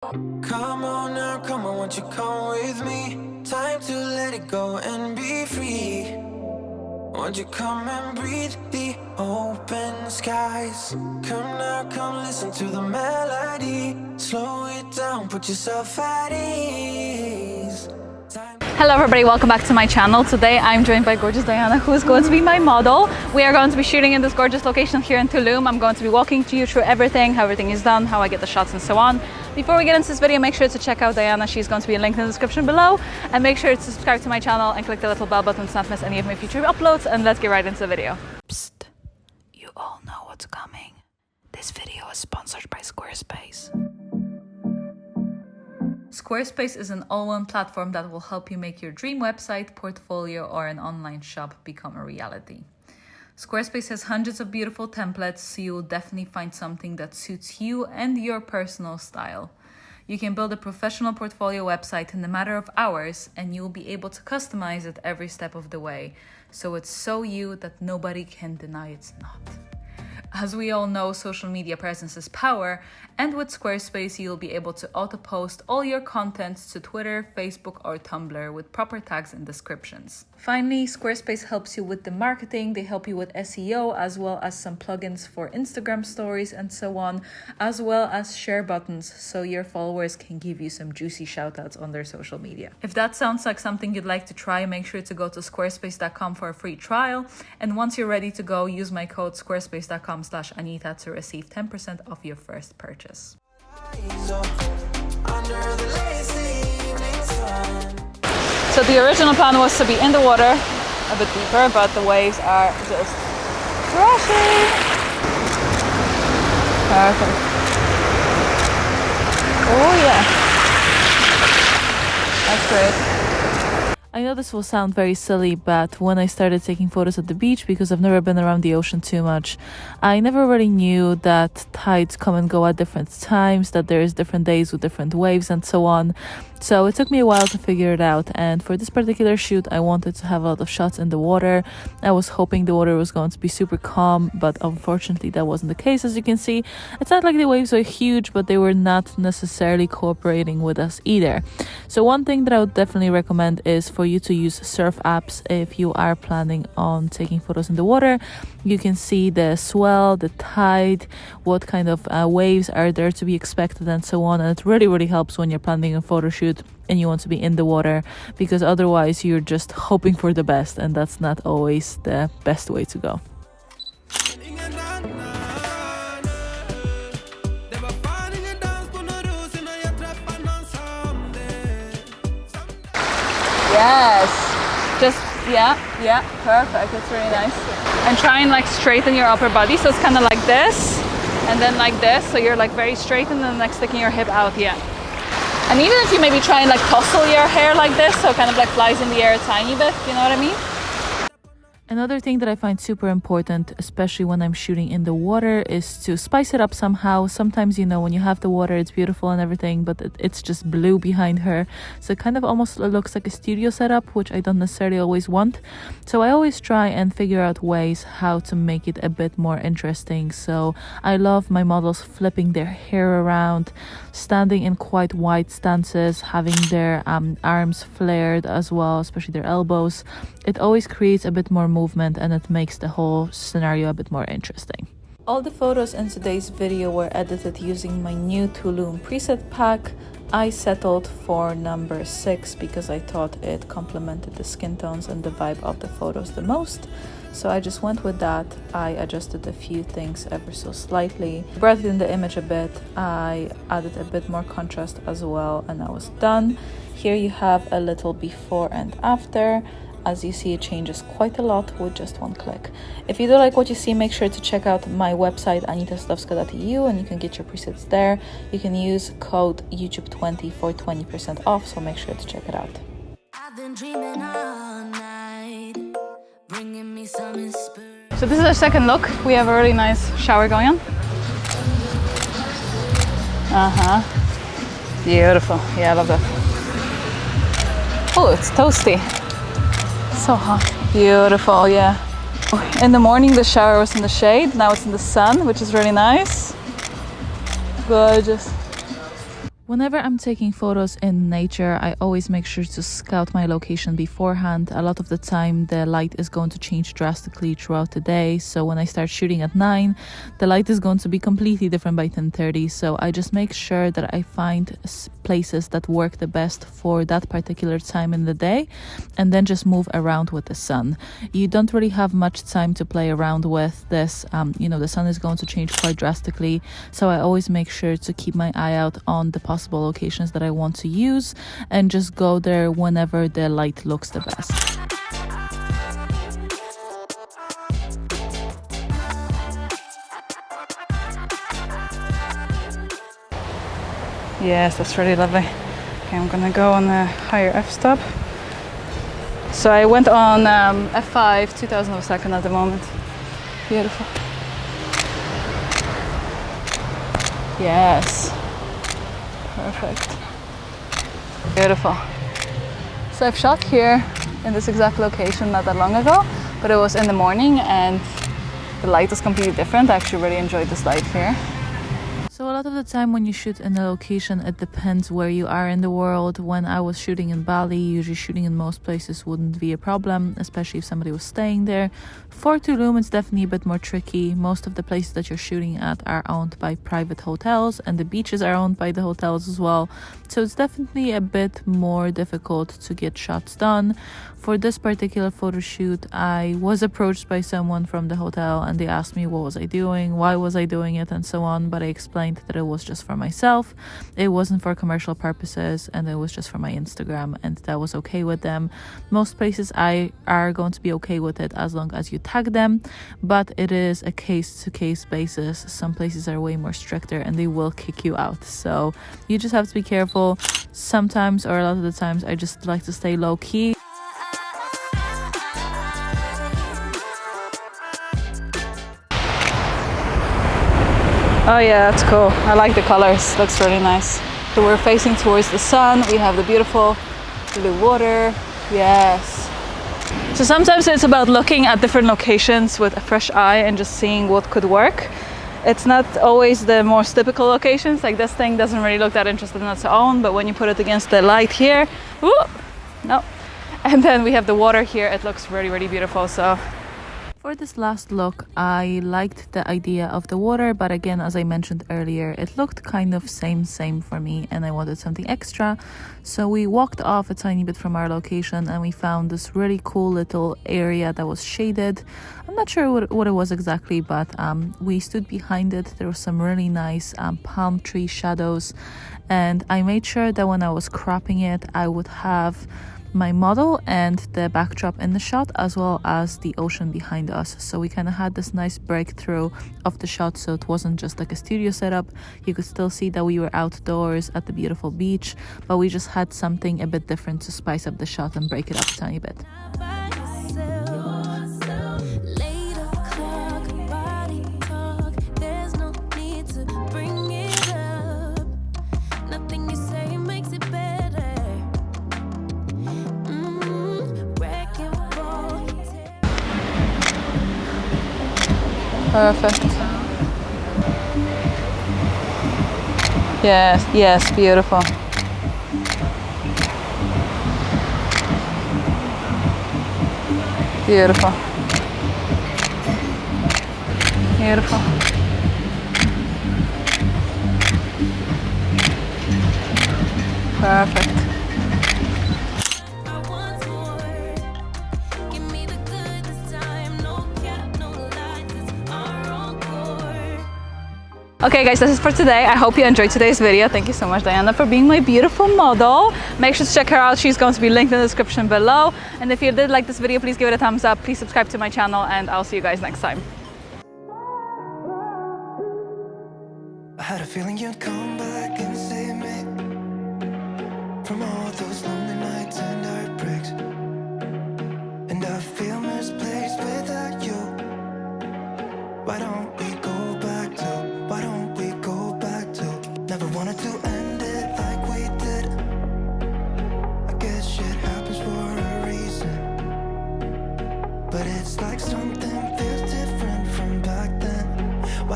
Come on now, come on, won't you come with me? Time to let it go and be free. Won't you come and breathe the open skies? Come now, come listen to the melody. Slow it down, put yourself at ease. Hello everybody, welcome back to my channel. Today I'm joined by gorgeous Diana, who is going to be my model. We are going to be shooting in this gorgeous location here in Tulum. I'm going to be walking you through everything, how everything is done, how I get the shots and so on. Before we get into this video, make sure to check out Diana. She's going to be linked in the description below. And make sure to subscribe to my channel and click the little bell button to not miss any of my future uploads. And let's get right into the video. Psst, you all know what's coming. This video is sponsored by Squarespace. Squarespace is an all-in platform that will help you make your dream website, portfolio, or an online shop become a reality. Squarespace has hundreds of beautiful templates, so you will definitely find something that suits you and your personal style. You can build a professional portfolio website in a matter of hours, and you will be able to customize it every step of the way, so it's so you that nobody can deny it's not. As we all know, social media presence is power, and with Squarespace, you'll be able to auto-post all your content to Twitter, Facebook, or Tumblr with proper tags and descriptions. Finally, Squarespace helps you with the marketing. They help you with SEO, as well as some plugins for Instagram stories and so on, as well as share buttons, so your followers can give you some juicy shoutouts on their social media. If that sounds like something you'd like to try, make sure to go to squarespace.com for a free trial. And once you're ready to go, use my code squarespace.com/Anita to receive 10% off your first purchase. So the original plan was to be in the water a bit deeper, but the waves are just crashing. Perfect. Oh yeah. That's great. I know this will sound very silly, but when I started taking photos at the beach, because I've never been around the ocean too much, I never really knew that tides come and go at different times, that there's different days with different waves and so on. So it took me a while to figure it out, and for this particular shoot I wanted to have a lot of shots in the water. I was hoping the water was going to be super calm, but unfortunately that wasn't the case. As you can see, it's not like the waves were huge, but they were not necessarily cooperating with us either. So one thing that I would definitely recommend is for you to use surf apps if you are planning on taking photos in the water. You can see the swell, the tide, what kind of waves are there to be expected and so on, and it really helps when you're planning a photo shoot and you want to be in the water, because otherwise you're just hoping for the best, and that's not always the best way to go. Yes, just yeah, perfect. It's really nice. And try and like straighten your upper body, so it's kind of like this and then like this, so you're like very straight, and then like sticking your hip out. Yeah. And even if you maybe try and like tussle your hair like this, so it kind of like flies in the air a tiny bit, you know what I mean? Another thing that I find super important, especially when I'm shooting in the water, is to spice it up somehow. Sometimes, you know, when you have the water, it's beautiful and everything, but it's just blue behind her. So it kind of almost looks like a studio setup, which I don't necessarily always want. So I always try and figure out ways how to make it a bit more interesting. So I love my models flipping their hair around, standing in quite wide stances, having their arms flared as well, especially their elbows. It always creates a bit more movement, and it makes the whole scenario a bit more interesting. All the photos in today's video were edited using my new Tulum preset pack. I settled for number 6 because I thought it complemented the skin tones and the vibe of the photos the most. So I just went with that. I adjusted a few things ever so slightly, brought in the image a bit. I added a bit more contrast as well, and I was done. Here you have a little before and after. As you see, it changes quite a lot with just one click. If you do like what you see, make sure to check out my website anitasadowska.eu, and you can get your presets there. You can use code YouTube20 for 20% off, so make sure to check it out. I've been dreaming all night, bringing me some inspiration. So this is our second look. We have a really nice shower going on. Beautiful. Yeah, I love that. Oh, it's toasty. So hot. Beautiful, yeah. In the morning the shower was in the shade, now it's in the sun, which is really nice. Gorgeous. Whenever I'm taking photos in nature, I always make sure to scout my location beforehand. A lot of the time, the light is going to change drastically throughout the day. So when I start shooting at 9, the light is going to be completely different by 10:30. So I just make sure that I find places that work the best for that particular time in the day, and then just move around with the sun. You don't really have much time to play around with this. The sun is going to change quite drastically. So I always make sure to keep my eye out on the possible locations that I want to use and just go there whenever the light looks the best. Yes, that's really lovely. Okay, I'm gonna go on a higher f-stop. So I went on f5, 2000 of a second at the moment. Beautiful. Yes. Perfect. Beautiful. So I've shot here in this exact location not that long ago, but it was in the morning and the light was completely different. I actually really enjoyed this light here. So a lot of the time when you shoot in a location, it depends where you are in the world. When I was shooting in Bali, usually shooting in most places wouldn't be a problem, especially if somebody was staying there. For Tulum, it's definitely a bit more tricky. Most of the places that you're shooting at are owned by private hotels, and the beaches are owned by the hotels as well. So it's definitely a bit more difficult to get shots done. For this particular photo shoot, I was approached by someone from the hotel and they asked me what was I doing, why was I doing it, and so on, but I explained that it was just for myself. It wasn't for commercial purposes, and it was just for my Instagram, and that was okay with them. Most places are going to be okay with it as long as you tag them, but it is a case-to-case basis. Some places are way more stricter and they will kick you out, so you just have to be careful. Sometimes, or a lot of the times, I just like to stay low-key. Oh yeah, that's cool. I like the colors. Looks really nice. So we're facing towards the sun. We have the beautiful blue water. Yes. So sometimes it's about looking at different locations with a fresh eye and just seeing what could work. It's not always the most typical locations. Like this thing doesn't really look that interesting on its own, but when you put it against the light here, whoop, no. And then we have the water here. It looks really, really beautiful. So for this last look, I liked the idea of the water, but again, as I mentioned earlier, it looked kind of same for me and I wanted something extra. So we walked off a tiny bit from our location and we found this really cool little area that was shaded. I'm not sure what it was exactly, but we stood behind it. There was some really nice palm tree shadows, and I made sure that when I was cropping it, I would have my model and the backdrop in the shot, as well as the ocean behind us. So we kind of had this nice breakthrough of the shot, so it wasn't just like a studio setup. You could still see that we were outdoors at the beautiful beach, but we just had something a bit different to spice up the shot and break it up a tiny bit. Perfect. Yes, beautiful. Beautiful. Beautiful. Perfect. Okay guys, this is for today. I hope you enjoyed today's video. Thank you so much, Diana, for being my beautiful model. Make sure to check her out. She's going to be linked in the description below. And if you did like this video, please give it a thumbs up. Please subscribe to my channel, and I'll see you guys next time. I had a feeling you'd come back and save me from all